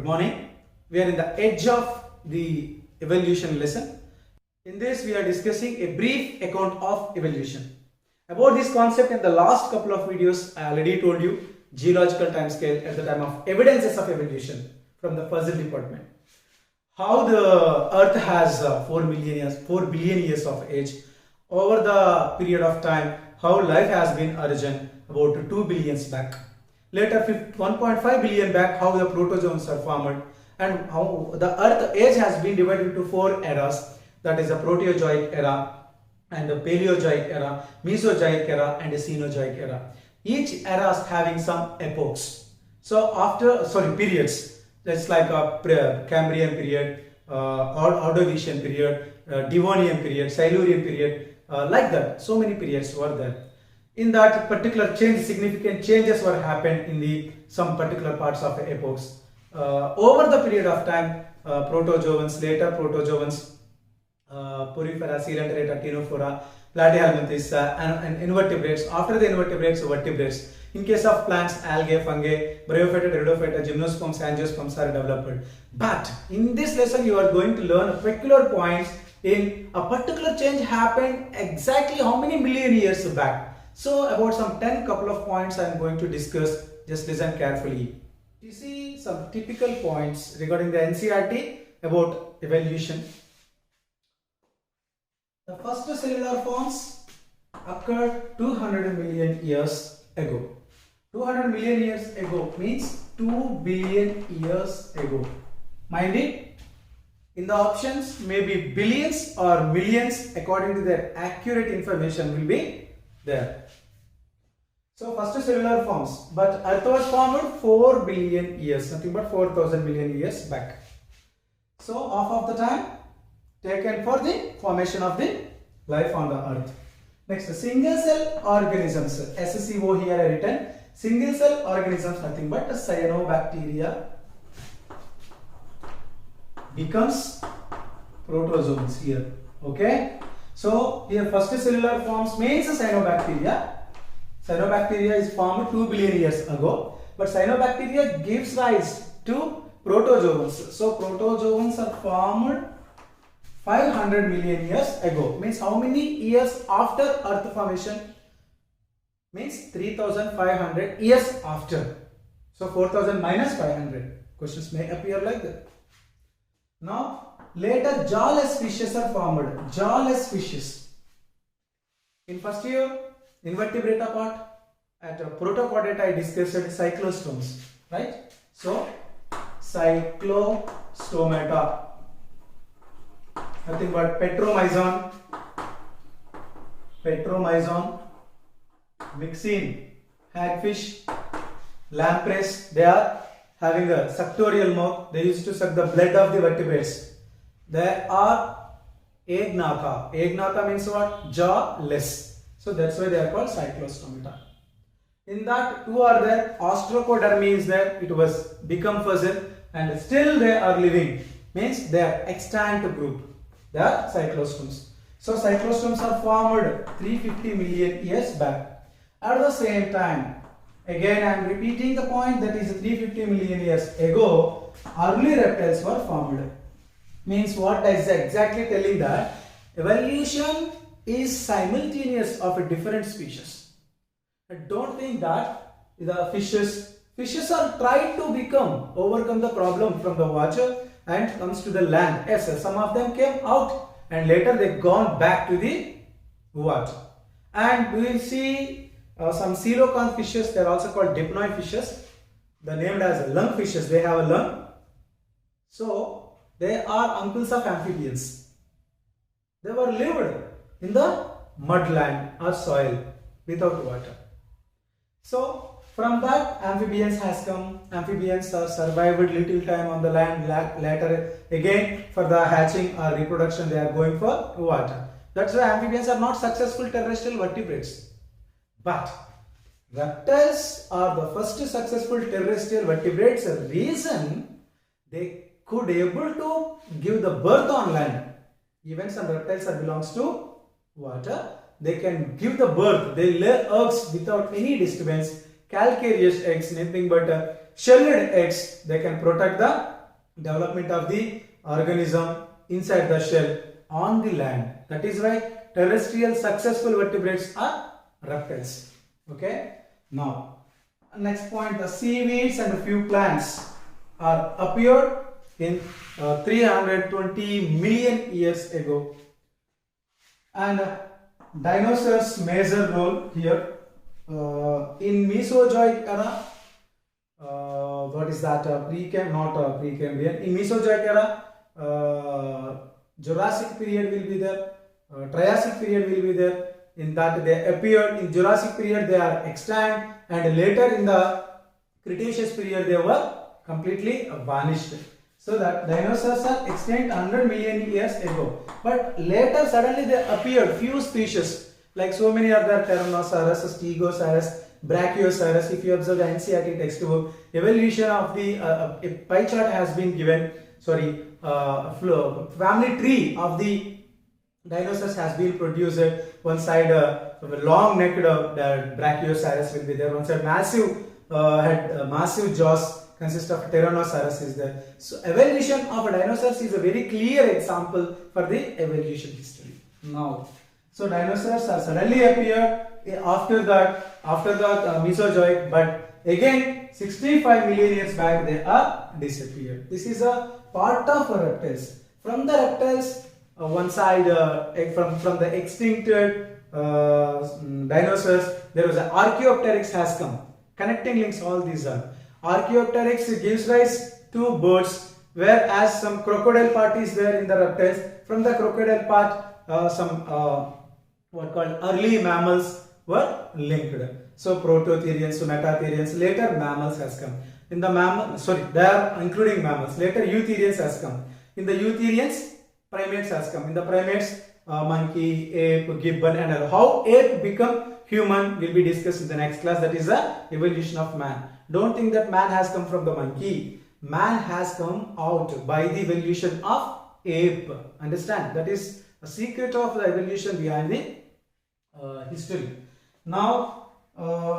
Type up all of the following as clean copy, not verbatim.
morning. We are in the edge of the evolution lesson. In this we are discussing a brief account of evolution. About this concept in the last couple of videos I already told you geological timescale at the time of evidences of evolution from the fossil department. How the earth has 4 billion years of age. Over the period of time how life has been origin about 2 billion back. Later 1.5 billion back how the protozoans are formed, and how the earth age has been divided into 4 eras, that is the Proteozoic era and the Paleozoic era, Mesozoic era and the Cenozoic era. Each era is having some epochs. So periods. That's like a Cambrian period, Ordovician period, Devonian period, Silurian period, like that. So many periods were there. In that particular change, significant changes were happened in the some particular parts of the epochs. Over the period of time, protozoans, later protozoans, Porifera, Coelacanth, Actinopora, Platyhelminthes, and invertebrates. After the invertebrates, vertebrates. In case of plants, algae, fungi, bryophyta, pteridophyta, gymnosperms, angiosperms are developed. But in this lesson, you are going to learn peculiar points in a particular change happened exactly how many million years back. So about some 10 couple of points I am going to discuss. Just listen carefully. You see some typical points regarding the NCERT about evolution. The first cellular forms occurred 200 million years ago. 200 million years ago means 2 billion years ago. Mind it, in the options maybe billions or millions according to their accurate information will be there. So first cellular forms, but Earth was formed 4 billion years, nothing but 4,000 million years back. So half of the time taken for the formation of the life on the earth. Next, single cell organisms, SCO here I written. Single cell organisms, nothing but Cyanobacteria becomes protozoans here. Okay. So here first cellular forms means Cyanobacteria. Cyanobacteria is formed 2 billion years ago, but Cyanobacteria gives rise to protozoans. So protozoans are formed 500 million years ago. Means how many years after earth formation? Means 3500 years after. So 4000 minus 500. Questions may appear like that. Now later jawless fishes are formed. Jawless fishes. In first year invertebrata part, at protochordate I discussed cyclostomes, right? So cyclostomata, nothing but petromyzon, myxine, hagfish, lampreys. They are having a suctorial mouth. They used to suck the blood of the vertebrates. They are Agnatha. Agnatha means what? Jawless. So that's why they are called cyclostomata. In that, two are there. Ostrocodermy is there. It was become fossil and still they are living. Means they are extant group. They are cyclostomes. So cyclostomes are formed 350 million years back. At the same time, again I am repeating the point, that is 350 million years ago, early reptiles were formed. Means what is exactly telling that evolution is simultaneous of a different species. Don't think that the fishes are trying to overcome the problem from the water and comes to the land. Yes, some of them came out and later they gone back to the water. And we will see some coelacanth fishes. They are also called dipnoid fishes. They are named as lung fishes. They have a lung. So they are uncles of amphibians. They were lived in the mudland or soil without water. So from that amphibians has come. Amphibians are survived little time on the land. Later again for the hatching or reproduction they are going for water. That's why amphibians are not successful terrestrial vertebrates. But reptiles are the first successful terrestrial vertebrates. The reason they could able to give the birth on land. Even some reptiles are belongs to water. They can give the birth. They lay eggs without any disturbance. Calcareous eggs, nothing but shelled eggs. They can protect the development of the organism inside the shell on the land. That is why terrestrial successful vertebrates are reptiles. Okay. Now, next point, the seaweeds and a few plants are appeared in 320 million years ago, and dinosaurs major role here in Mesozoic era. What is that? Precambrian. In Mesozoic era, Jurassic period will be there, Triassic period will be there. In that they appeared in Jurassic period, they are extant, and later in the Cretaceous period they were completely vanished. So that dinosaurs are extinct 100 million years ago, but later suddenly they appeared few species, like so many other Tyrannosaurus, Stegosaurus, Brachiosaurus. If you observe the NCERT textbook, evolution of the a pie chart has been given. Sorry, family tree of the dinosaurs has been produced. One side long-necked Brachiosaurus will be there. One side massive massive jaws consist of Tyrannosaurus is there. So evolution of dinosaurs is a very clear example for the evolution history. Now, so dinosaurs are suddenly appeared after that Mesozoic, but again 65 million years back they are disappeared. This is a part of reptiles. From the reptiles, one side from the extincted dinosaurs, there was an Archaeopteryx has come. Connecting links, all these are. Archaeopteryx gives rise to birds, whereas some crocodile part is there in the reptiles. From the crocodile part, some what called early mammals were linked. So prototherians to metatherians. Later mammals has come. In the they are including mammals. Later eutherians has come. In the eutherians, primates has come. In the primates, monkey, ape, gibbon, and all. How ape become human will be discussed in the next class. That is the evolution of man. Don't think that man has come from the monkey. Man has come out by the evolution of ape. Understand? That is a secret of the evolution behind the history. Now,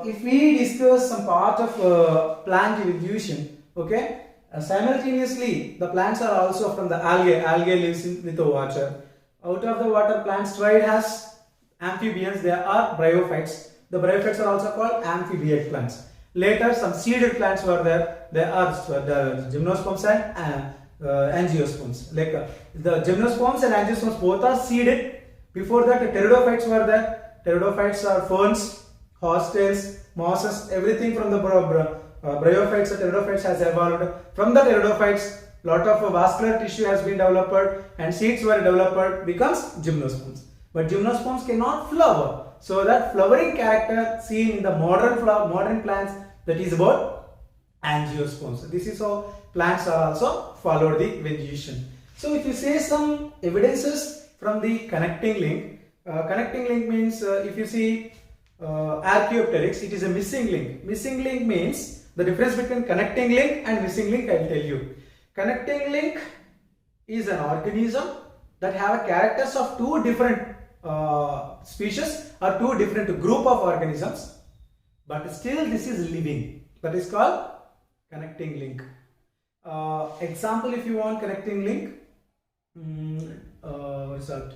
if we discuss some part of plant evolution, okay, simultaneously the plants are also from the algae. Algae lives with the water. Out of the water, plants tried as amphibians. They are bryophytes. The bryophytes are also called amphibiate plants. Later, some seeded plants were there. They are the gymnosperms and angiosperms. Like the gymnosperms and angiosperms both are seeded. Before that, pteridophytes were there. Pteridophytes are ferns, horsetails, mosses, everything from the bryophytes and pteridophytes has evolved. From the pteridophytes, lot of vascular tissue has been developed and seeds were developed, becomes gymnosperms. But gymnosperms cannot flower. So that flowering character seen in the modern plants, that is about angiosperms. This is how plants are also followed the evolution. So if you say some evidences from the connecting link, connecting link means if you see Archaeopteryx, it is a missing link. Missing link means the difference between connecting link and missing link I will tell you. Connecting link is an organism that have a characters of two different species or two different group of organisms, but still this is living. That is called connecting link. Example, if you want connecting link, what is that?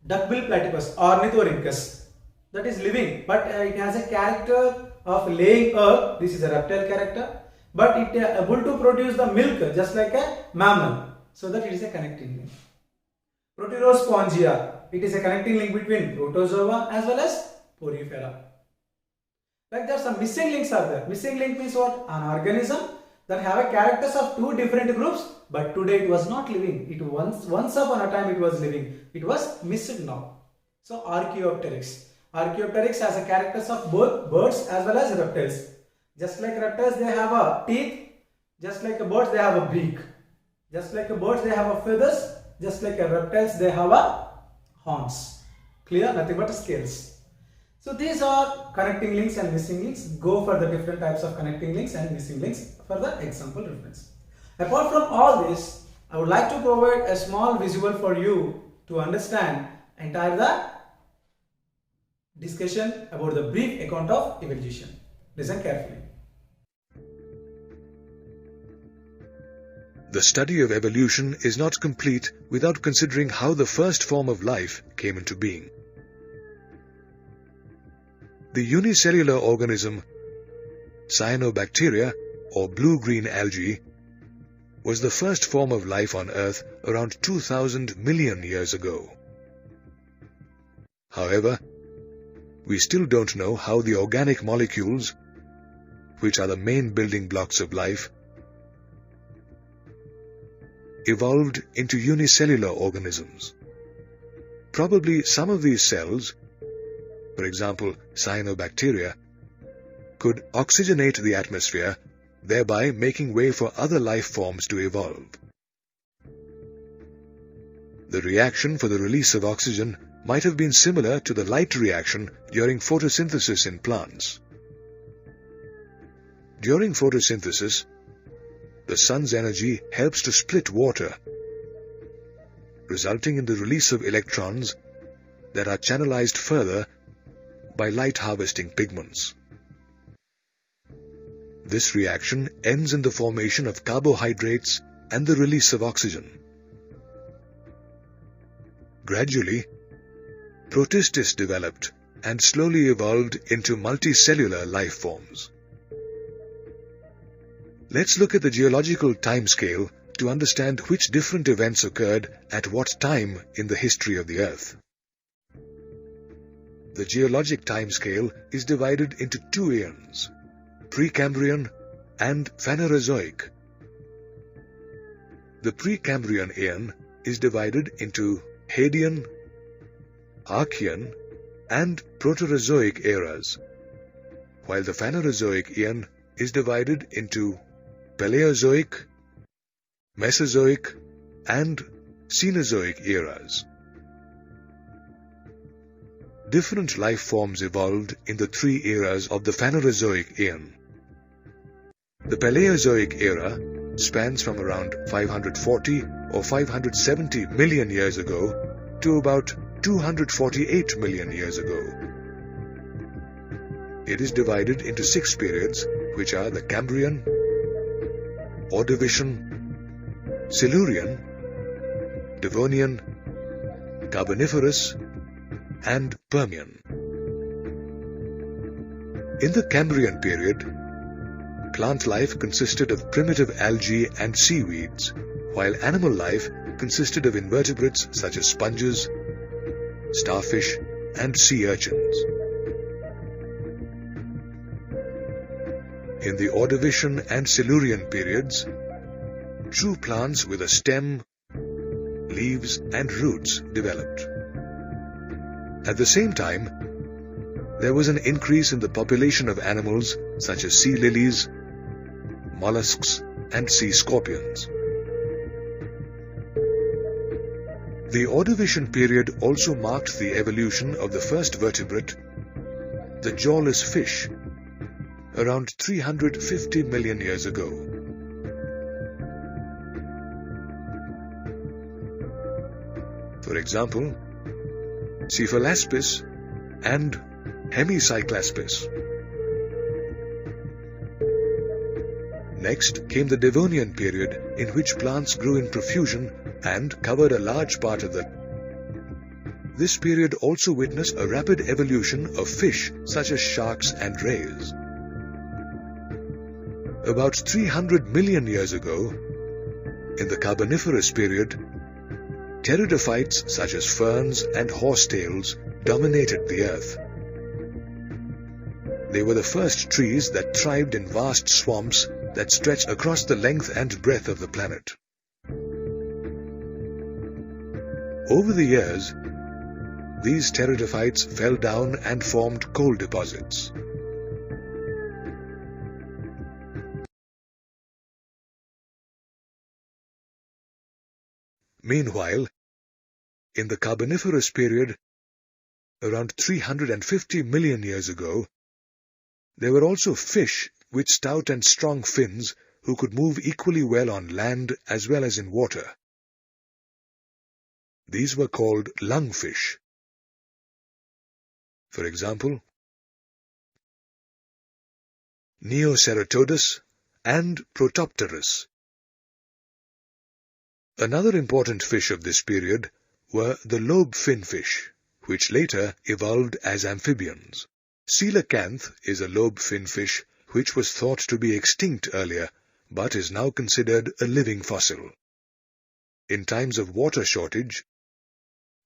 Duckbill platypus, Ornithorhynchus, that is living, but it has a character of laying egg. This is a reptile character, but it is able to produce the milk just like a mammal. So that it is a connecting link. Protyrospongia, it is a connecting link between protozoa as well as porifera. Like there are some missing links are there. Missing link means what? An organism that have a characters of two different groups, but today it was not living. It once upon a time it was living. It was missing now. So Archaeopteryx. Archaeopteryx has a characters of both birds as well as reptiles. Just like reptiles, they have a teeth. Just like birds, they have a beak. Just like birds, they have a feathers. Just like reptiles, they have a horns. Clear? Nothing but scales. So these are connecting links and missing links. Go for the different types of connecting links and missing links for the example reference. Apart from all this, I would like to provide a small visual for you to understand entire the discussion about the brief account of evolution. Listen carefully. The study of evolution is not complete without considering how the first form of life came into being. The unicellular organism Cyanobacteria, or blue-green algae, was the first form of life on Earth around 2,000 million years ago. However, we still don't know how the organic molecules, which are the main building blocks of life, evolved into unicellular organisms. Probably some of these cells, for example Cyanobacteria, could oxygenate the atmosphere, thereby making way for other life forms to evolve. The reaction for the release of oxygen might have been similar to the light reaction during photosynthesis in plants. During photosynthesis, the sun's energy helps to split water, resulting in the release of electrons that are channelized further by light-harvesting pigments. This reaction ends in the formation of carbohydrates and the release of oxygen. Gradually, protists developed and slowly evolved into multicellular life forms. Let's look at the geological timescale to understand which different events occurred at what time in the history of the Earth. The geologic timescale is divided into two eons, Precambrian and Phanerozoic. The Precambrian eon is divided into Hadean, Archean and Proterozoic eras, while the Phanerozoic eon is divided into Paleozoic, Mesozoic and Cenozoic eras. Different life forms evolved in the three eras of the Phanerozoic eon. The Paleozoic era spans from around 540 or 570 million years ago to about 248 million years ago. It is divided into 6 periods, which are the Cambrian, Ordovician, Silurian, Devonian, Carboniferous, and Permian. In the Cambrian period, plant life consisted of primitive algae and seaweeds, while animal life consisted of invertebrates such as sponges, starfish, and sea urchins. In the Ordovician and Silurian periods, true plants with a stem, leaves, and roots developed. At the same time, there was an increase in the population of animals such as sea lilies, mollusks, and sea scorpions. The Ordovician period also marked the evolution of the first vertebrate, the jawless fish, around 350 million years ago. For example, Cephalaspis and Hemicyclaspis. Next came the Devonian period, in which plants grew in profusion and covered a large part of the. This period also witnessed a rapid evolution of fish such as sharks and rays. About 300 million years ago, in the Carboniferous period, pteridophytes such as ferns and horsetails dominated the earth. They were the first trees that thrived in vast swamps that stretched across the length and breadth of the planet. Over the years, these pteridophytes fell down and formed coal deposits. Meanwhile, in the Carboniferous period, around 350 million years ago, there were also fish with stout and strong fins who could move equally well on land as well as in water. These were called lungfish. For example, Neoceratodus and Protopterus. Another important fish of this period were the lobe fin fish, which later evolved as amphibians. Coelacanth is a lobe fin fish which was thought to be extinct earlier, but is now considered a living fossil. In times of water shortage,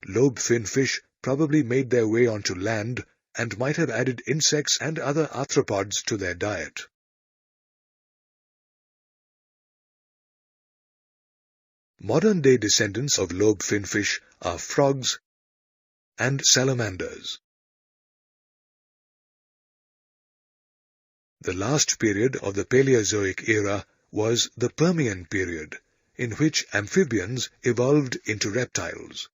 lobe fin fish probably made their way onto land and might have added insects and other arthropods to their diet. Modern-day descendants of lobe fin fish are frogs and salamanders. The last period of the Paleozoic era was the Permian period, in which amphibians evolved into reptiles.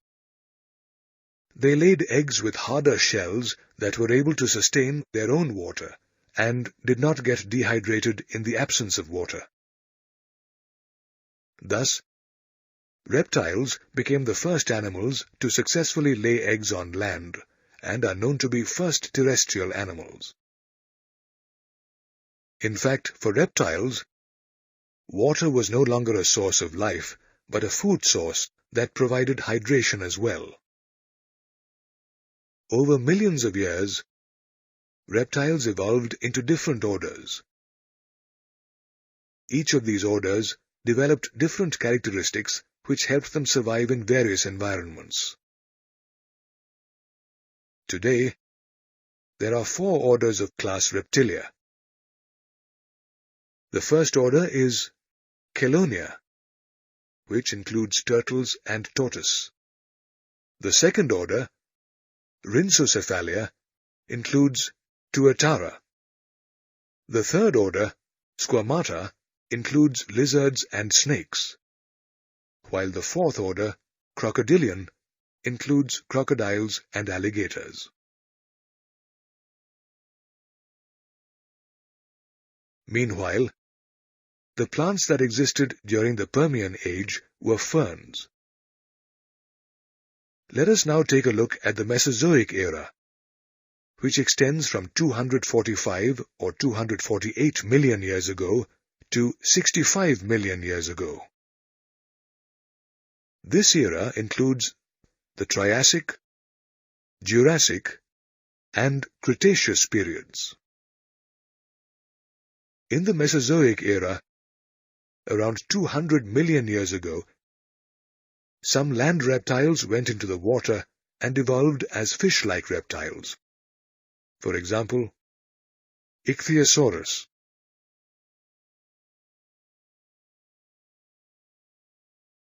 They laid eggs with harder shells that were able to sustain their own water and did not get dehydrated in the absence of water. Thus, reptiles became the first animals to successfully lay eggs on land and are known to be first terrestrial animals. In fact, for reptiles, water was no longer a source of life, but a food source that provided hydration as well. Over millions of years, reptiles evolved into different orders. Each of these orders developed different characteristics which helped them survive in various environments. Today, there are 4 orders of class Reptilia. The first order is Chelonia, which includes turtles and tortoise. The second order, Rhynchocephalia, includes Tuatara. The third order, Squamata, includes lizards and snakes, while the fourth order, Crocodilian, includes crocodiles and alligators. Meanwhile, the plants that existed during the Permian age were ferns. Let us now take a look at the Mesozoic era, which extends from 245 or 248 million years ago to 65 million years ago. This era includes the Triassic, Jurassic, and Cretaceous periods. In the Mesozoic era, around 200 million years ago, some land reptiles went into the water and evolved as fish-like reptiles. For example, Ichthyosaurus.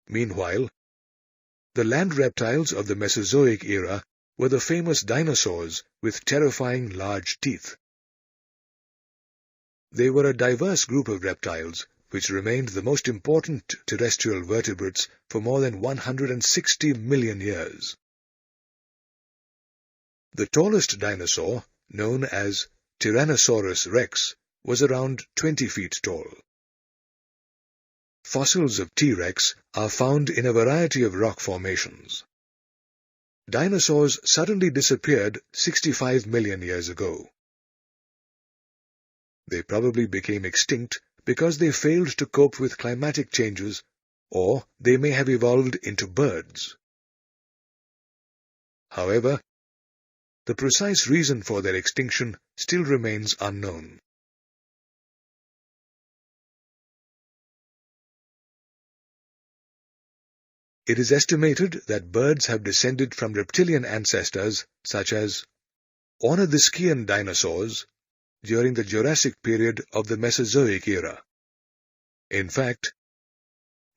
Meanwhile, the land reptiles of the Mesozoic era were the famous dinosaurs with terrifying large teeth. They were a diverse group of reptiles which remained the most important terrestrial vertebrates for more than 160 million years. The tallest dinosaur, known as Tyrannosaurus rex, was around 20 feet tall. Fossils of T-Rex are found in a variety of rock formations. Dinosaurs suddenly disappeared 65 million years ago. They probably became extinct because they failed to cope with climatic changes, or they may have evolved into birds. However, the precise reason for their extinction still remains unknown. It is estimated that birds have descended from reptilian ancestors such as Ornithischian dinosaurs during the Jurassic period of the Mesozoic era. In fact,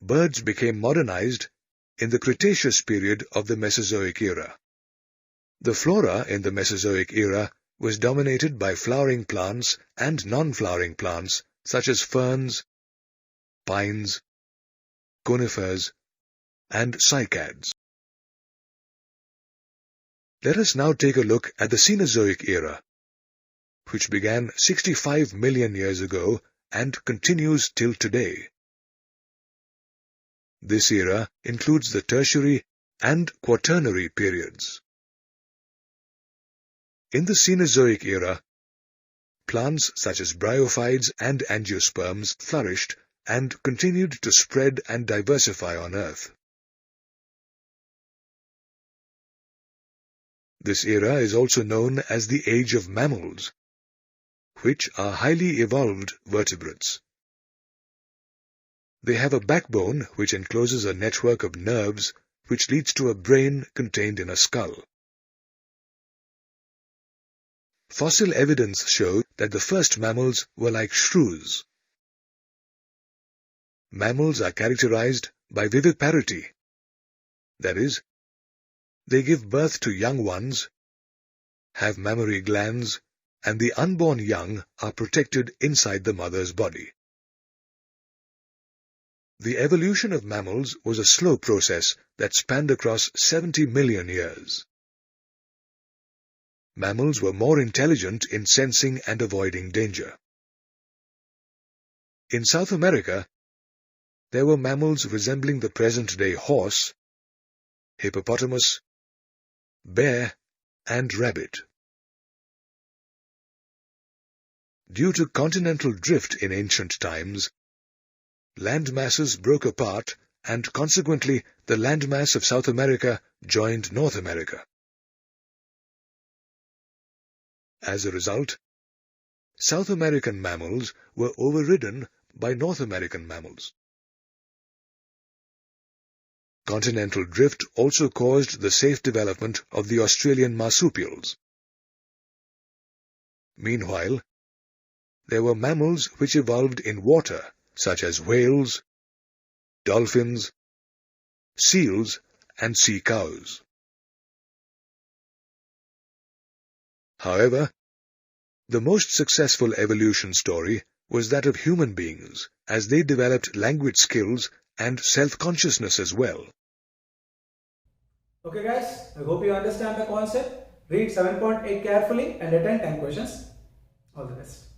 birds became modernized in the Cretaceous period of the Mesozoic era. The flora in the Mesozoic era was dominated by flowering plants and non-flowering plants such as ferns, pines, conifers, and cycads. Let us now take a look at the Cenozoic era, which began 65 million years ago and continues till today. This era includes the Tertiary and Quaternary periods. In the Cenozoic era, plants such as bryophytes and angiosperms flourished and continued to spread and diversify on Earth. This era is also known as the Age of Mammals, which are highly evolved vertebrates. They have a backbone which encloses a network of nerves which leads to a brain contained in a skull. Fossil evidence shows that the first mammals were like shrews. Mammals are characterized by viviparity. That is, they give birth to young ones, have mammary glands, and the unborn young are protected inside the mother's body. The evolution of mammals was a slow process that spanned across 70 million years. Mammals were more intelligent in sensing and avoiding danger. In South America, there were mammals resembling the present-day horse, hippopotamus, bear, and rabbit. Due to continental drift in ancient times, land masses broke apart and consequently the landmass of South America joined North America. As a result, South American mammals were overridden by North American mammals. Continental drift also caused the safe development of the Australian marsupials. Meanwhile, there were mammals which evolved in water, such as whales, dolphins, seals, and sea cows. However, the most successful evolution story was that of human beings, as they developed language skills and self-consciousness as well. Okay guys, I hope you understand the concept. Read 7.8 carefully and attend 10 questions. All the best.